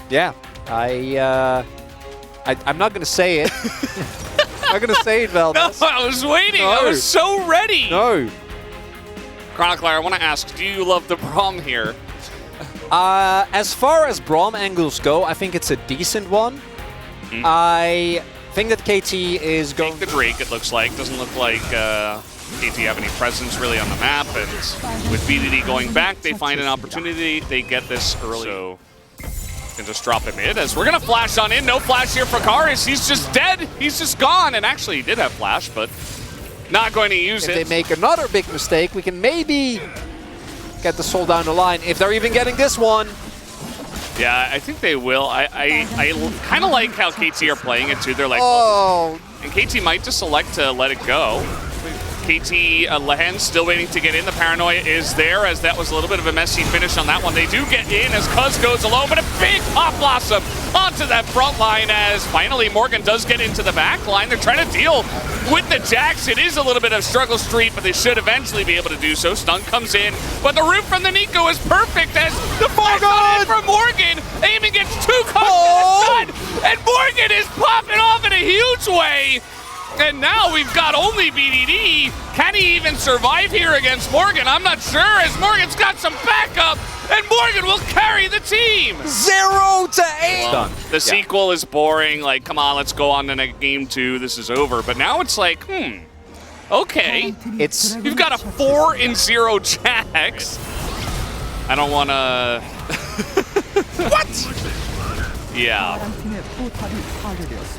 Yeah, I'm not going to say it. I'm not going to say it, Valdez. No, I was waiting. No. I was so ready. No. Chronicler, I want to ask, do you love the Braum here? As far as Braum angles go, I think it's a decent one. I think that KT is going... Take the Drake, it looks like. Doesn't look like KT have any presence really on the map. And with BDD going back, they find an opportunity. They get this early. So can just drop him in as we're going to flash on in. No flash here for Karis. He's just dead. He's just gone. And actually, he did have flash, but not going to use it. If they make another big mistake, we can maybe get the soul down the line, if they're even getting this one. Yeah, I think they will. I kind of like how KT are playing it too. They're like, oh. And KT might just select to let it go. KT, Lehen still waiting to get in. The paranoia is there, as that was a little bit of a messy finish on that one. They do get in as Cuz goes alone, but a big Pop Blossom onto that front line as finally Morgan does get into the back line. They're trying to deal with the Jax. It is a little bit of struggle street, but they should eventually be able to do so. Stun comes in, but the root from the Nico is perfect as the flash from Morgan. Aiming gets two cuts to the stun, and Morgan is popping off in a huge way. And now we've got only BDD. Can he even survive here against Morgan? I'm not sure, as Morgan's got some backup, and Morgan will carry the team. 0-8. Done. The sequel is boring. Like, come on, let's go on to game 2. This is over. But now it's like, okay. You've got a 4-0 Jax. I don't want to... What? Yeah.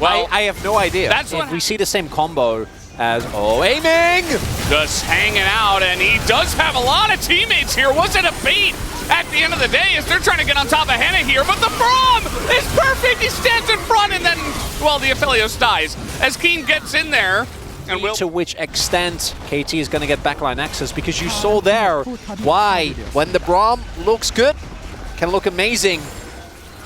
Well, I have no idea. That's if we see the same combo as aiming, just hanging out, and he does have a lot of teammates here. Was it a bait at the end of the day as they're trying to get on top of Henna here? But the Braum is perfect. He stands in front, and then, well, the Aphelios dies as Keen gets in there. And to which extent KT is going to get backline access, because you saw there why when the Braum looks good, can look amazing.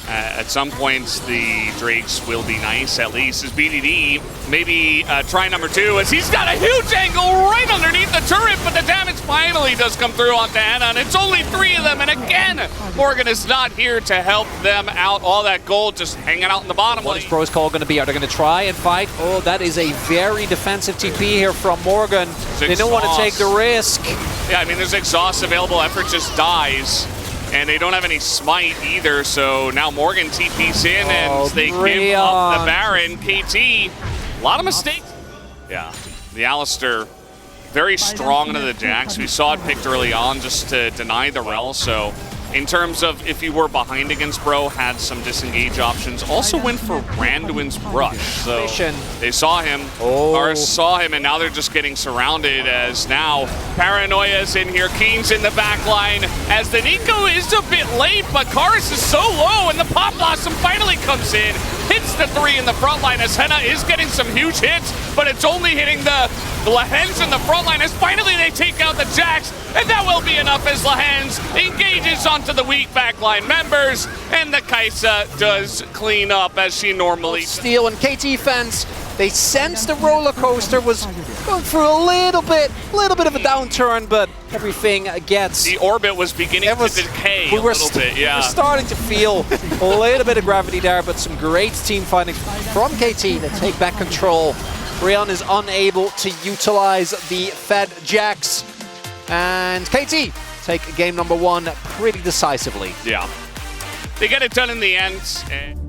At some points, the Drakes will be nice, at least, as BDD maybe try number 2, as he's got a huge angle right underneath the turret, but the damage finally does come through onto Anna, and it's only 3 of them, and again, Morgan is not here to help them out. All that gold just hanging out in the bottom. What is Bro's call going to be? Are they going to try and fight? Oh, that is a very defensive TP here from Morgan. They don't want to take the risk. Yeah, I mean, there's exhaust available. Effort just dies. And they don't have any smite either, so now Morgan TP's in and they give up the Baron. KT, a lot of mistakes. Yeah, the Alistair, very strong into the Jax. We saw it picked early on just to deny the Rel, so in terms of if you were behind against Bro, had some disengage options. Also went for Randuin's Rush, so they saw him, or saw him, and now they're just getting surrounded as now Paranoia's in here, Keen's in the back line, as the Nico is a bit late, but Karis is so low, and the Pop Blossom finally comes in, hits the 3 in the front line, as Henna is getting some huge hits, but it's only hitting the Lehens in the front line, as finally they take out the Jax, and that will be enough as Lehens engages onto the weak backline members, and the Kaisa does clean up as she normally does. Steel and KT fans, they sensed the roller coaster was going through a little bit of a downturn, but everything gets... The orbit was beginning to decay a little bit, yeah. We were starting to feel a little bit of gravity there, but some great team fighting from KT that take back control. BRION is unable to utilize the Fed Jax, and KT take game number 1 pretty decisively. Yeah. They get it done in the end.